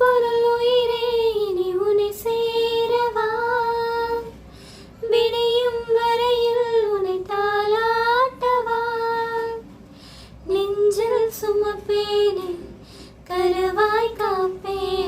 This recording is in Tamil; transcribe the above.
பொருள் உயிரே இனி உன்னை சேரவா விடியும் வரையில் உன்னை தாலாட்டவா நெஞ்சில் சுமப்பேனே கருவாய் காப்பேனே